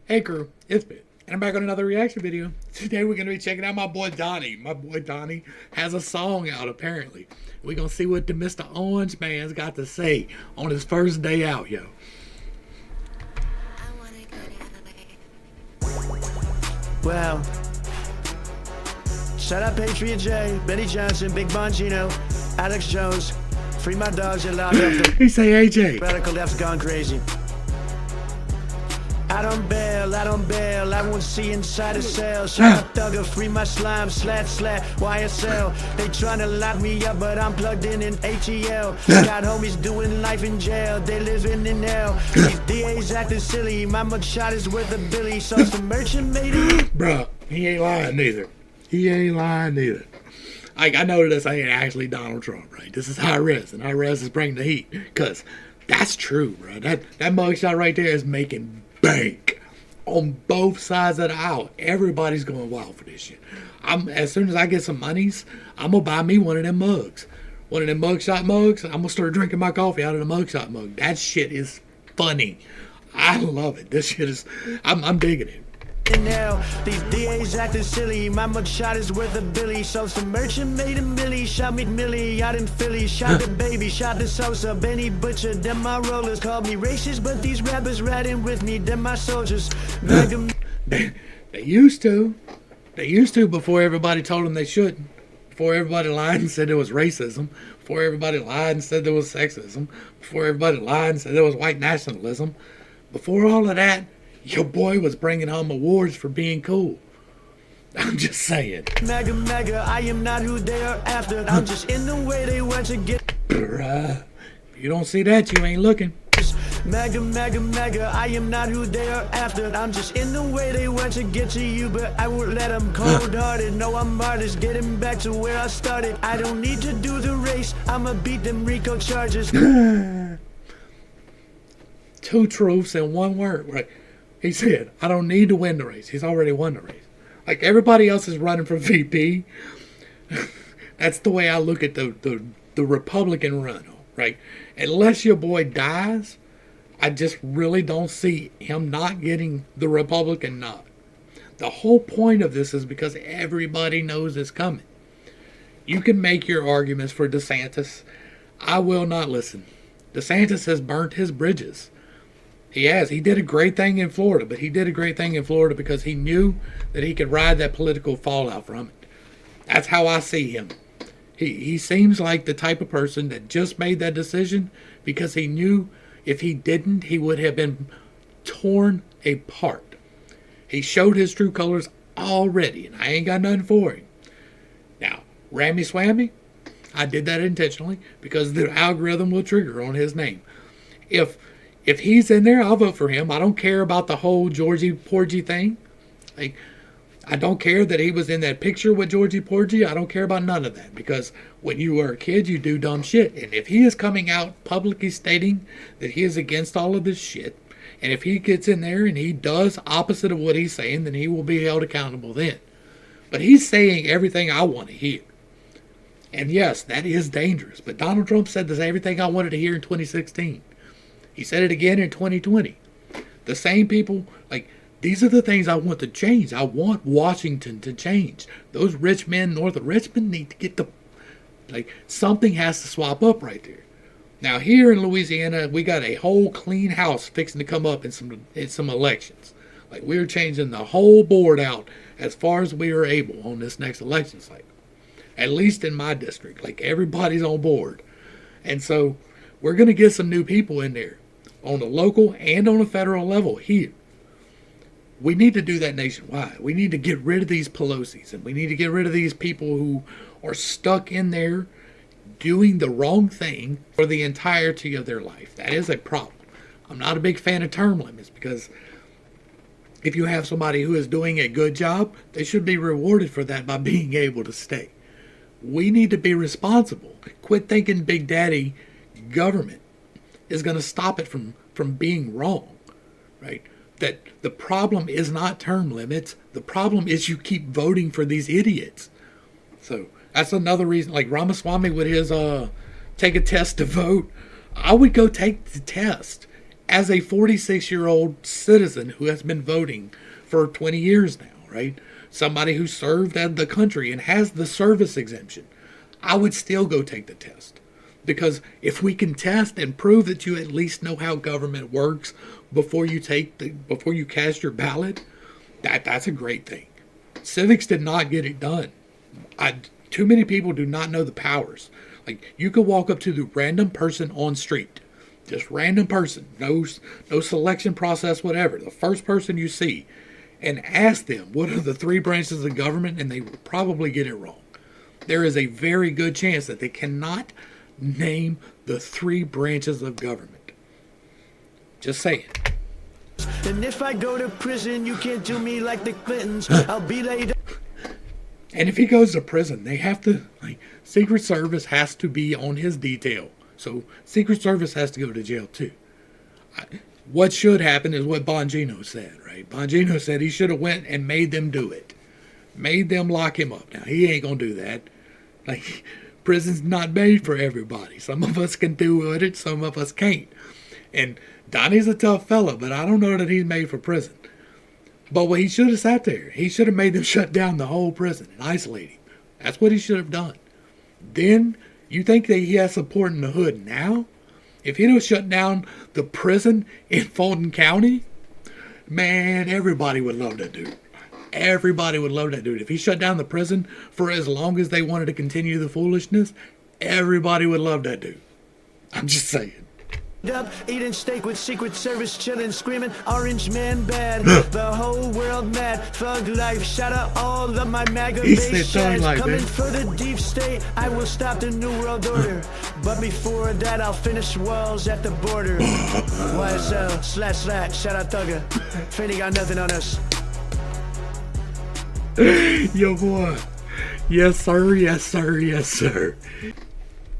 Hey crew, it's Bit, and I'm back on another reaction video. Today we're going to be checking out my boy Donny. My boy Donny has a song out apparently. We're going to see what the Mr. Orange Man's got to say on his first day out, yo. Well, shout out Patriot J, Benny Johnson, Big Bongino, Alex Jones, free my dogs and loud up. He say AJ. Radical left's gone crazy. I don't bail, I won't see inside a cell. Shout out Thugger, free my slime, slat, YSL. They tryna lock me up, but I'm plugged in ATL. Got homies doing life in jail, they living in hell. These DAs acting silly, my mugshot is worth a billy. So some merchant made it. Bruh, he ain't lying neither. He ain't lying neither. Like, I know this ain't actually Donald Trump, right? This is high res, and high res is bringing the heat. Because that's true, bro. That mugshot right there is making bank on both sides of the aisle. Everybody's going wild for this shit. As soon as I get some monies, I'm gonna buy me one of them mugs. One of them mugshot mugs. I'm gonna start drinking my coffee out of the mugshot mug. That shit is funny. I love it. This shit is, I'm digging it. Now, these DAs acting silly, my mugshot is worth a billy. So some merchant made a milli, shot McMillie out in Philly. Shot the baby, shot the Sosa, Benny Butcher. Them my rollers called me racist, but these rappers riding with me, them my soldiers. They used to. They used to before everybody told them they shouldn't. Before everybody lied and said there was racism. Before everybody lied and said there was sexism. Before everybody lied and said there was white nationalism. Before all of that, your boy was bringing home awards for being cool. I'm just saying. Mega, I am not who they are after. I'm just in the way they want to get. Bruh, if you don't see that, you ain't looking. Mega, I am not who they are after. I'm just in the way they want to get to you, but I won't let them. Cold-hearted, no, I'm artist, getting back to where I started. I don't need to do the race, I'ma beat them Rico charges. 2 truths and 1 word, right? He said, I don't need to win the race. He's already won the race. Like, everybody else is running for VP. That's the way I look at the Republican run, right? Unless your boy dies, I just really don't see him not getting the Republican nod. The whole point of this is because everybody knows it's coming. You can make your arguments for DeSantis. I will not listen. DeSantis has burnt his bridges. He has. He did a great thing in Florida, but he did a great thing in Florida because he knew that he could ride that political fallout from it. That's how I see him. He seems like the type of person that just made that decision because he knew if he didn't, he would have been torn apart. He showed his true colors already, and I ain't got nothing for him. Now, Rammy Swammy, I did that intentionally because the algorithm will trigger on his name. If he's in there, I'll vote for him. I don't care about the whole Georgie Porgy thing. Like, I don't care that he was in that picture with Georgie Porgy. I don't care about none of that because when you were a kid, you do dumb shit. And if he is coming out publicly stating that he is against all of this shit, and if he gets in there and he does opposite of what he's saying, then he will be held accountable then. But he's saying everything I want to hear. And yes, that is dangerous. But Donald Trump said this everything I wanted to hear in 2016. He said it again in 2020. The same people, like, these are the things I want to change. I want Washington to change. Those rich men north of Richmond need to get something has to swap up right there. Now here in Louisiana, we got a whole clean house fixing to come up in some elections. Like, we're changing the whole board out as far as we are able on this next election cycle. At least in my district, like, everybody's on board. And so we're going to get some new people in there on the local and on the federal level here. We need to do that nationwide. We need to get rid of these Pelosi's, and we need to get rid of these people who are stuck in there doing the wrong thing for the entirety of their life. That is a problem. I'm not a big fan of term limits because if you have somebody who is doing a good job, they should be rewarded for that by being able to stay. We need to be responsible. Quit thinking Big Daddy government is going to stop it from being wrong, right? That the problem is not term limits. The problem is you keep voting for these idiots. So that's another reason, like Ramaswamy with his take a test to vote. I would go take the test as a 46-year-old citizen who has been voting for 20 years now, right? Somebody who served at the country and has the service exemption, I would still go take the test. Because if we can test and prove that you at least know how government works before you cast your ballot, that's a great thing. Civics did not get it done. Too many people do not know the powers. Like, you could walk up to the random person on street, just random person, no selection process, whatever, the first person you see, and ask them what are the 3 branches of government, and they will probably get it wrong. There is a very good chance that they cannot name the 3 branches of government. Just saying. And if I go to prison, you can't do me like the Clintons. I'll be laid up. And if he goes to prison, they have to, Secret Service has to be on his detail. So Secret Service has to go to jail too. What should happen is what Bongino said, right? Bongino said he should have went and made them do it. Made them lock him up. Now, he ain't going to do that. Prison's not made for everybody. Some of us can do it, some of us can't. And Donnie's a tough fella, but I don't know that he's made for prison. But what he should have sat there, he should have made them shut down the whole prison and isolate him. That's what he should have done. Then, you think that he has support in the hood now? If he'd have shut down the prison in Fulton County, man, everybody would love that dude. Everybody would love that dude. If he shut down the prison for as long as they wanted to continue the foolishness, everybody would love that dude. I'm just saying. Up, eating steak with Secret Service, chilling, screaming, orange man bad. The whole world mad, thug life. Shout out all of my MAGA base shads. Coming for the deep state, I will stop the new world order. But before that, I'll finish walls at the border. YSL / shout out Thugger. Finny got nothing on us. Yo, boy. Yes, sir. Yes, sir. Yes, sir.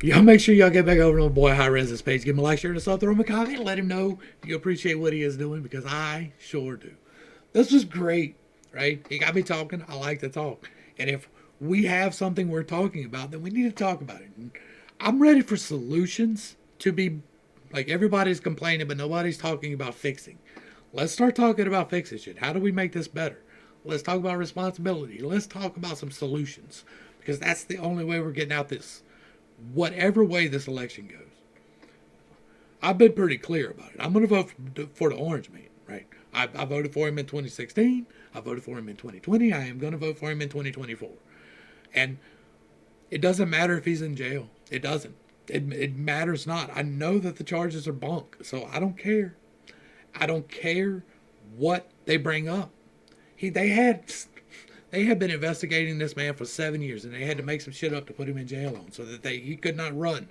Y'all make sure y'all get back over to my boy High Res's page. Give him a like, share, and a sub, throw him a comment. Let him know you appreciate what he is doing, because I sure do. This was great, right? He got me talking. I like to talk. And if we have something we're talking about, then we need to talk about it. And I'm ready for solutions to be, everybody's complaining, but nobody's talking about fixing. Let's start talking about fixing shit. How do we make this better? Let's talk about responsibility. Let's talk about some solutions, because that's the only way we're getting out this. Whatever way this election goes, I've been pretty clear about it. I'm going to vote for the orange man, right? I voted for him in 2016. I voted for him in 2020. I am going to vote for him in 2024. And it doesn't matter if he's in jail. It doesn't. It matters not. I know that the charges are bunk, so I don't care. I don't care what they bring up. They had been investigating this man for 7 years, and they had to make some shit up to put him in jail on so that he could not run.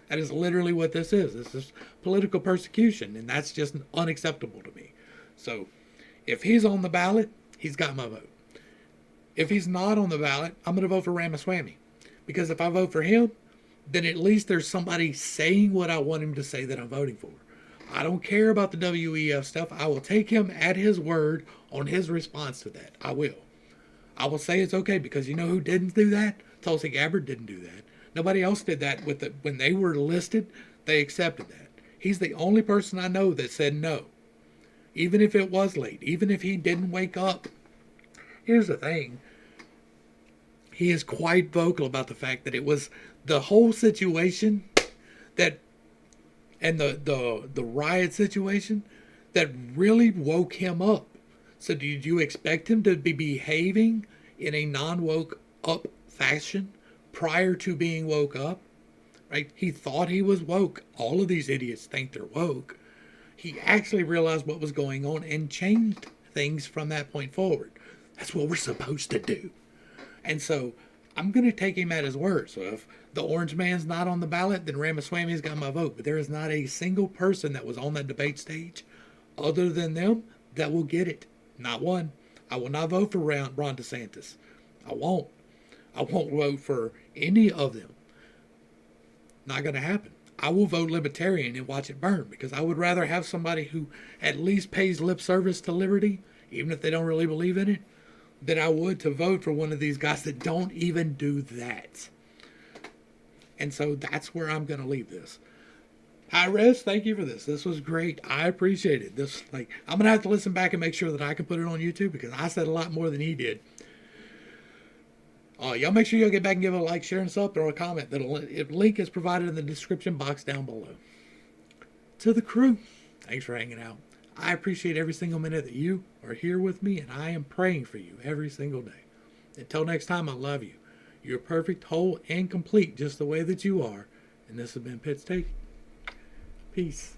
That is literally what this is. This is political persecution, and that's just unacceptable to me. So, if he's on the ballot, he's got my vote. If he's not on the ballot, I'm going to vote for Ramaswamy. Because if I vote for him, then at least there's somebody saying what I want him to say that I'm voting for. I don't care about the WEF stuff. I will take him at his word on his response to that. I will. I will say it's okay, because you know who didn't do that? Tulsi Gabbard didn't do that. Nobody else did that when they were listed. They accepted that. He's the only person I know that said no. Even if it was late. Even if he didn't wake up. Here's the thing. He is quite vocal about the fact that it was the whole situation and the riot situation that really woke him up. So did you expect him to be behaving in a non-woke up fashion prior to being woke up? Right? He thought he was woke. All of these idiots think they're woke. He actually realized what was going on and changed things from that point forward. That's what we're supposed to do. And so I'm going to take him at his word. So if the orange man's not on the ballot, then Ramaswamy's got my vote. But there is not a single person that was on that debate stage other than them that will get it. Not one. I will not vote for Ron DeSantis. I won't. I won't vote for any of them. Not going to happen. I will vote libertarian and watch it burn, because I would rather have somebody who at least pays lip service to liberty, even if they don't really believe in it, than I would to vote for one of these guys that don't even do that. And so that's where I'm going to leave this. High Res, thank you for this. This was great. I appreciate it. This, like, I'm gonna have to listen back and make sure that I can put it on YouTube because I said a lot more than he did. Y'all make sure y'all get back and give it a like, share, and sub, or a comment. The link is provided in the description box down below. To the crew, thanks for hanging out. I appreciate every single minute that you are here with me, and I am praying for you every single day. Until next time, I love you. You're perfect, whole, and complete just the way that you are. And this has been Pittstake. Peace.